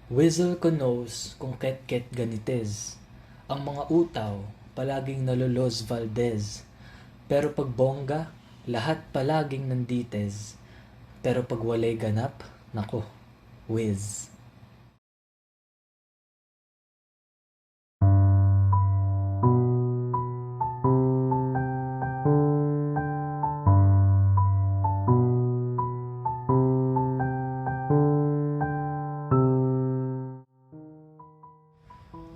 Whistle ko knows kung ket-ket ganites. Ang mga utaw, palaging nalolos Valdez. Pero pag bongga, lahat palaging nandites. Pero pag walay ganap, nako, whiz.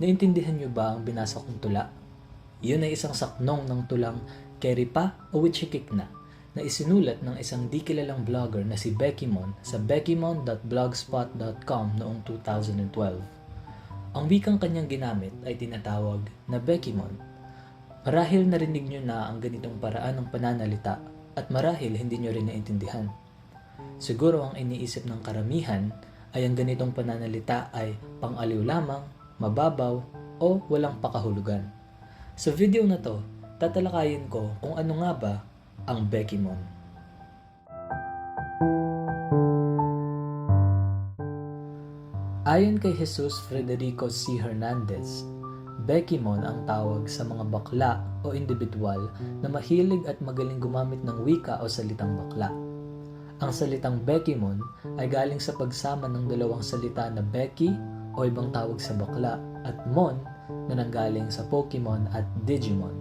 Naintindihan niyo ba ang binasa kong tula? Iyon ay isang saknong ng tulang Keri Pa o Wichikik na isinulat ng isang di kilalang vlogger na si Beckymon sa beckymon.blogspot.com noong 2012. Ang wikang kanyang ginamit ay tinatawag na Beckymon. Marahil narinig niyo na ang ganitong paraan ng pananalita at marahil hindi niyo rin naintindihan. Siguro ang iniisip ng karamihan ay ang ganitong pananalita ay pang-aliw lamang, mababaw, o walang pakahulugan. Sa video na to, tatalakayin ko kung ano nga ba ang Beckymon. Ayon kay Jesus Frederico C. Hernandez, Beckymon ang tawag sa mga bakla o individual na mahilig at magaling gumamit ng wika o salitang bakla. Ang salitang Beckymon ay galing sa pagsama ng dalawang salita na Becky o ibang tawag sa bakla at Mon na nanggaling sa Pokemon at Digimon.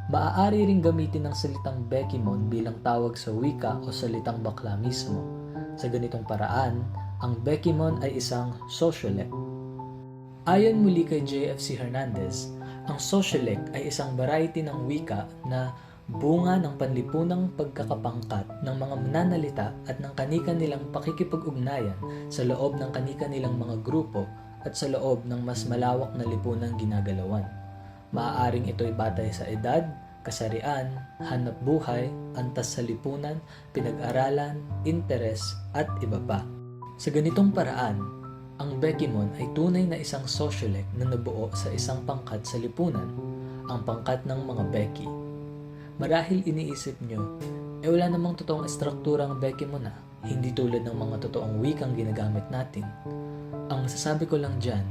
Maaari ring gamitin ang salitang Beckymon bilang tawag sa wika o salitang bakla mismo. Sa ganitong paraan, ang Beckymon ay isang sociolect. Ayon muli kay JFC Hernandez, ang sociolect ay isang variety ng wika na bunga ng panlipunang pagkakapangkat ng mga mananalita at ng kani-kanilang pakikipag-ugnayan sa loob ng kani-kanilang mga grupo at sa loob ng mas malawak na lipunang ginagalawan. Maaaring ito'y batay sa edad, kasarian, hanap buhay, antas sa lipunan, pinag-aralan, interes, at iba pa. Sa ganitong paraan, ang Beckymon ay tunay na isang sociolect na nabuo sa isang pangkat sa lipunan, ang pangkat ng mga Becky. Marahil iniisip nyo, wala namang totoong estruktura ang Beckymon na, hindi tulad ng mga totoong wikang ginagamit natin. Ang masasabi ko lang dyan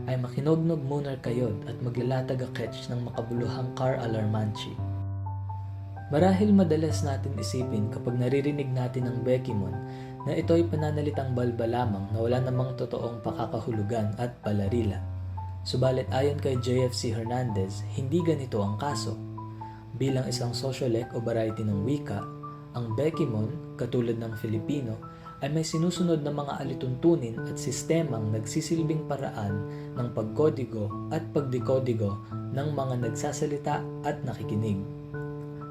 ay makinognog muna kayo at maglalatag catch ng makabuluhang car alarmanchi. Marahil madalas natin isipin kapag naririnig natin ang Beckymon na ito ay pananalitang balba lamang na wala namang totoong pakakahulugan at palarila. Subalit ayon kay JFC Hernandez, hindi ganito ang kaso. Bilang isang sociolect o variety ng wika, ang Beckymon, katulad ng Filipino, ay may sinusunod na mga alituntunin at sistemang nagsisilbing paraan ng pagkodigo at pagdekodigo ng mga nagsasalita at nakikinig.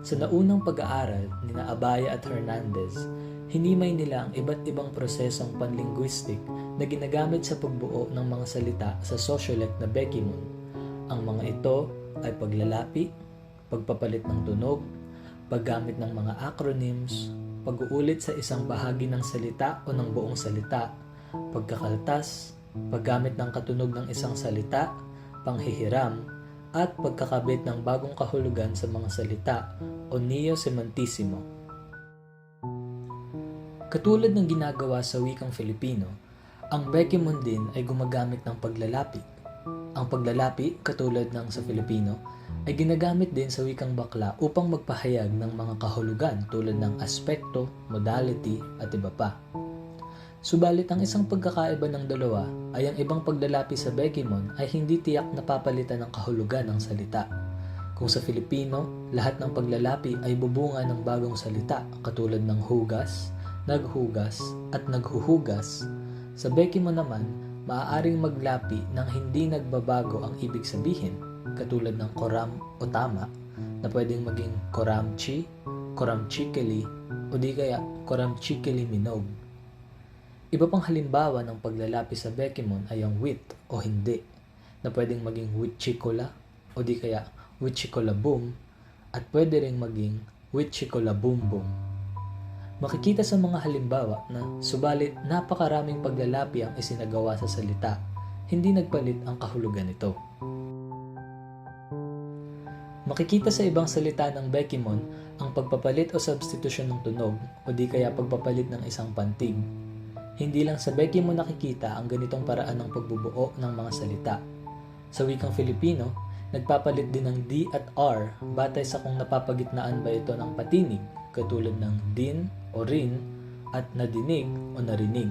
Sa naunang pag-aaral ni Abaya at Hernandez, hinimay nila ang iba't ibang prosesong panlinguistik na ginagamit sa pagbuo ng mga salita sa sociolect na Beckymon. Ang mga ito ay paglalapi, pagpapalit ng tunog, paggamit ng mga acronyms, pag-uulit sa isang bahagi ng salita o ng buong salita, pagkakaltas, paggamit ng katunog ng isang salita, panghihiram, at pagkakabit ng bagong kahulugan sa mga salita o neo-semantissimo. Katulad ng ginagawa sa wikang Filipino, ang Beckymon din ay gumagamit ng paglalapi. Ang paglalapi, katulad ng sa Filipino, ay ginagamit din sa wikang bakla upang magpahayag ng mga kahulugan tulad ng aspekto, modality, at iba pa. Subalit ang isang pagkakaiba ng dalawa ay ang ibang paglalapi sa Beckymon ay hindi tiyak napapalitan ng kahulugan ng salita. Kung sa Filipino, lahat ng paglalapi ay bubunga ng bagong salita katulad ng hugas, naghugas, at naghuhugas, sa Beckymon naman, maaaring maglapi ng hindi nagbabago ang ibig sabihin katulad ng koram o tama na pwedeng maging koramchi, koramchikeli o di kaya koramchikeli minog. Iba pang halimbawa ng paglalapi sa Beckymon ay ang wit o hindi na pwedeng maging witchikola o di kaya witchikolabum at pwede ring maging witchikolabumbum. Makikita sa mga halimbawa na subalit napakaraming paglalapi ang isinagawa sa salita, hindi nagpalit ang kahulugan nito. Makikita sa ibang salita ng Beckymon ang pagpapalit o substitusyon ng tunog o di kaya pagpapalit ng isang pantig. Hindi lang sa Becky mo nakikita ang ganitong paraan ng pagbubuo ng mga salita. Sa wikang Filipino, nagpapalit din ng D at R batay sa kung napapagitnaan ba ito ng patinig, katulad ng din o rin at nadinig o narinig.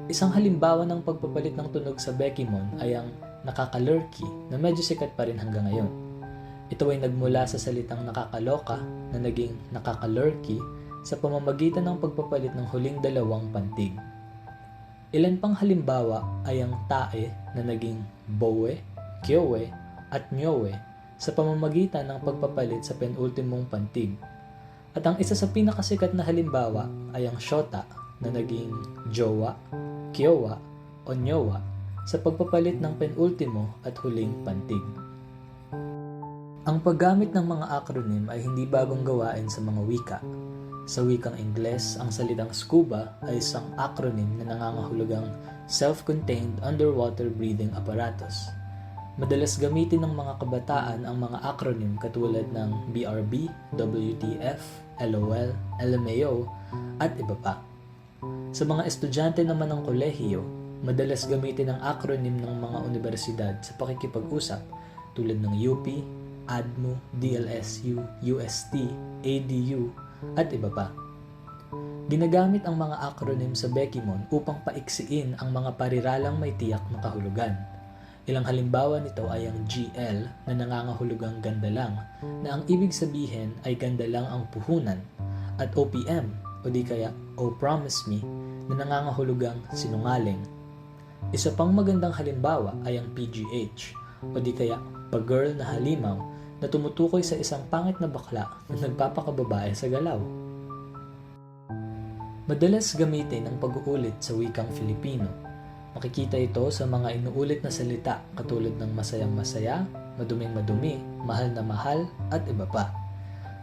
Isang halimbawa ng pagpapalit ng tunog sa Beckymon ay ang nakakalurky na medyo sikat pa rin hanggang ngayon. Ito ay nagmula sa salitang nakakaloka na naging nakakalurky sa pamamagitan ng pagpapalit ng huling dalawang pantig. Ilan pang halimbawa ay ang tae na naging bowe, kyowe at nyowe sa pamamagitan ng pagpapalit sa penultimong pantig. At ang isa sa pinakasikat na halimbawa ay ang shota na naging jowa, kyowa o nyowa sa pagpapalit ng penultimo at huling pantig. Ang paggamit ng mga acronym ay hindi bagong gawain sa mga wika. Sa wikang Ingles, ang salitang scuba ay isang acronym na nangangahulugang Self-Contained Underwater Breathing Apparatus. Madalas gamitin ng mga kabataan ang mga acronym katulad ng BRB, WTF, LOL, LMAO, at iba pa. Sa mga estudyante naman ng kolehiyo, madalas gamitin ang acronym ng mga universidad sa pakikipag-usap tulad ng UP, ADMU, DLSU, UST, ADU, at iba pa. Ginagamit ang mga acronym sa Beckymon upang paiksiin ang mga pariralang may tiyak na kahulugan. Ilang halimbawa nito ay ang GL na nangangahulugang ganda lang, na ang ibig sabihin ay ganda lang ang puhunan, at OPM o di kaya Oh Promise Me na nangangahulugang sinungaling. Isa pang magandang halimbawa ay ang PGH o di kaya pag-girl na halimaw na tumutukoy sa isang pangit na bakla na nagpapakababae sa galaw. Madalas gamitin ang pag-uulit sa wikang Filipino. Makikita ito sa mga inuulit na salita katulad ng masayang masaya, maduming madumi, mahal na mahal, at iba pa.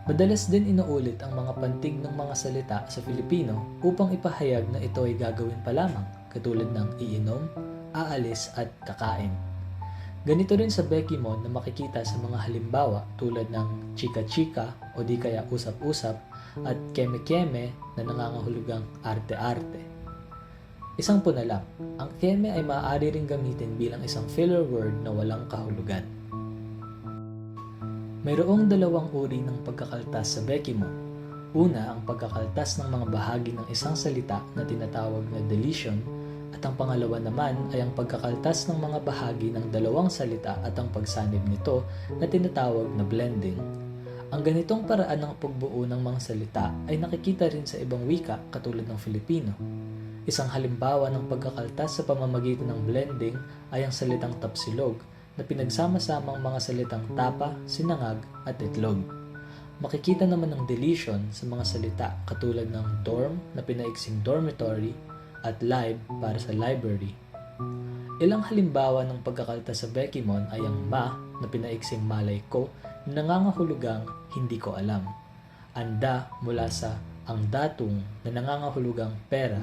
Madalas din inuulit ang mga pantig ng mga salita sa Filipino upang ipahayag na ito ay gagawin pa lamang, katulad ng iinom, aalis at kakain. Ganito rin sa Beckymon na makikita sa mga halimbawa tulad ng chika-chika o di kaya usap-usap at keme-keme na nangangahulugang arte-arte. Isang puna lang, ang keme ay maaari ring gamitin bilang isang filler word na walang kahulugan. Mayroong dalawang uri ng pagkakaltas sa Beckymon. Una, ang pagkakaltas ng mga bahagi ng isang salita na tinatawag na deletion, at ang pangalawa naman ay ang pagkakaltas ng mga bahagi ng dalawang salita at ang pagsanib nito na tinatawag na blending. Ang ganitong paraan ng pagbuo ng mga salita ay nakikita rin sa ibang wika katulad ng Filipino. Isang halimbawa ng pagkakaltas sa pamamagitan ng blending ay ang salitang tapsilog na pinagsama-samang mga salitang tapa, sinangag at itlog. Makikita naman ang deletion sa mga salita katulad ng dorm na pinaiksing dormitory at lib para sa library. Ilang halimbawa ng pagkakaltas sa Beckymon ay ang ma na pinaiksing malay ko na nangangahulugang hindi ko alam. Anda mula sa ang datung na nangangahulugang pera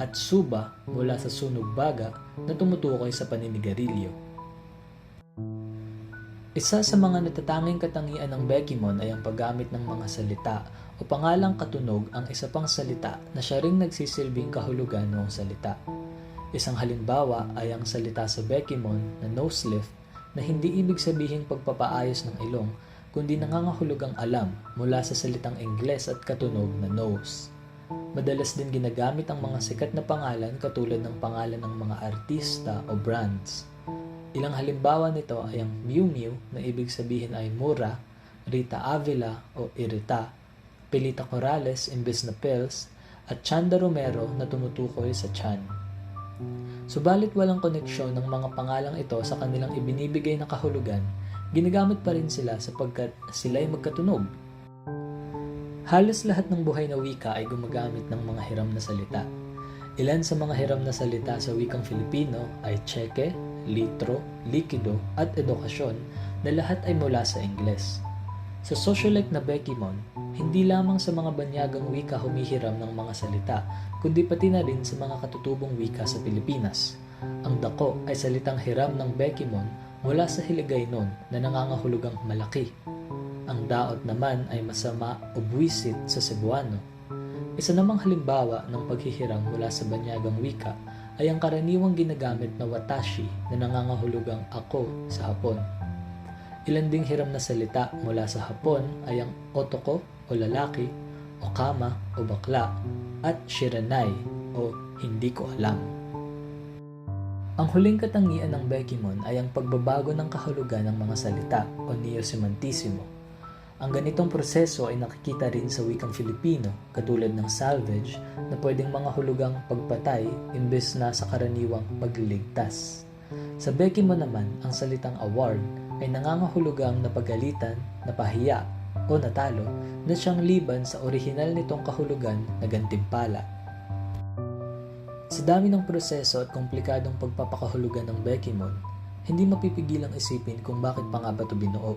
at suba mula sa sunog baga na tumutukoy sa paninigarilyo. Isa sa mga natatanging katangian ng Beckymon ay ang paggamit ng mga salita o pangalang katunog ang isa pang salita na siya ring nagsisilbing kahulugan ng salita. Isang halimbawa ay ang salita sa Beckymon na nose lift na hindi ibig sabihin pagpapaayos ng ilong kundi nangangahulugang alam mula sa salitang Ingles at katunog na nose. Madalas din ginagamit ang mga sikat na pangalan katulad ng pangalan ng mga artista o brands. Ilang halimbawa nito ay ang Miu Miu na ibig sabihin ay mura, Rita Avila o Irita, Pilita Corrales imbes na pills, at Chanda Romero na tumutukoy sa Chan. Subalit walang koneksyon ng mga pangalang ito sa kanilang ibinibigay na kahulugan, ginagamit pa rin sila sapagkat sila ay magkatunog. Halos lahat ng buhay na wika ay gumagamit ng mga hiram na salita. Ilan sa mga hiram na salita sa wikang Filipino ay tseke, litro, likido at edukasyon na lahat ay mula sa Ingles. Sa socialite na Beckymon, hindi lamang sa mga banyagang wika humihiram ng mga salita, kundi pati na rin sa mga katutubong wika sa Pilipinas. Ang dako ay salitang hiram ng Beckymon mula sa Hiligaynon na nangangahulugang malaki. Ang daot naman ay masama o buwisit sa Cebuano. Isa namang halimbawa ng paghihiram mula sa banyagang wika ay ang karaniwang ginagamit na watashi na nangangahulugang ako sa Hapon. Ilan ding hiram na salita mula sa Hapon ay ang otoko o lalaki, okama o bakla, at shiranai o hindi ko alam. Ang huling katangian ng Bekimon ay ang pagbabago ng kahulugan ng mga salita o neosemantissimo. Ang ganitong proseso ay nakikita rin sa wikang Filipino katulad ng salvage na pwedeng mga hulugang pagpatay imbes na sa karaniwang pagliligtas. Sa Bekimon naman, ang salitang award ay nangangahulugang napagalitan, napahiya o natalo na siyang liban sa orihinal nitong kahulugan na gantimpala. Sa dami ng proseso at komplikadong pagpapakahulugan ng Bekimon, hindi mapipigilang isipin kung bakit pa nga ba ito binuo.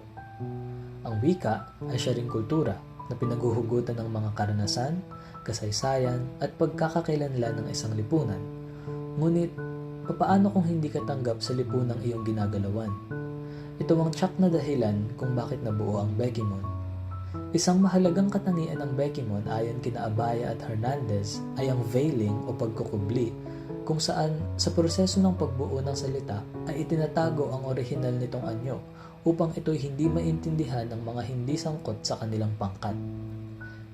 Ang wika ay siya ring kultura na pinaghuhugutan ng mga karanasan, kasaysayan at pagkakakilanlan ng isang lipunan. Ngunit, papaano kung hindi ka tanggap sa lipunang iyong ginagalawan? Ito ang tiyak na dahilan kung bakit nabuo ang Bekimon. Isang mahalagang katangian ng Bekimon ayon kina Abaya at Hernandez ay ang veiling o pagkukubli, kung saan sa proseso ng pagbuo ng salita ay itinatago ang orihinal nitong anyo upang ito'y hindi maintindihan ng mga hindi sangkot sa kanilang pangkat.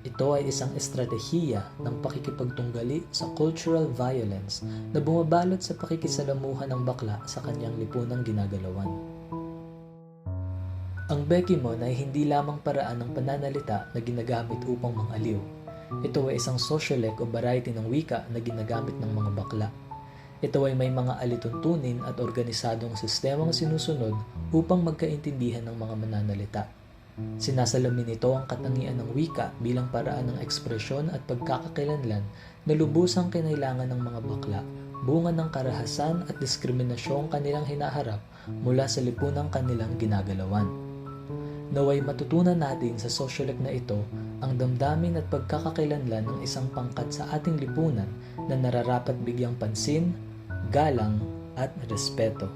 Ito ay isang estratehiya ng pakikipagtunggali sa cultural violence na bumabalot sa pakikisalamuhan ng bakla sa kanyang lipunang ginagalawan. Ang Bekimon ay hindi lamang paraan ng pananalita na ginagamit upang mangaliw. Ito ay isang sociolek o variety ng wika na ginagamit ng mga bakla. Ito ay may mga alituntunin at organisadong sistemang sinusunod upang magkaintindihan ng mga mananalita. Sinasalamin nito ang katangian ng wika bilang paraan ng ekspresyon at pagkakakilanlan na lubusang kinailangan ng mga bakla, bunga ng karahasan at diskriminasyong kanilang hinaharap mula sa lipunang kanilang ginagalawan. Naway matutunan natin sa sociolek na ito ang damdamin at pagkakakilanlan ng isang pangkat sa ating lipunan na nararapat bigyang pansin, galang at respeto.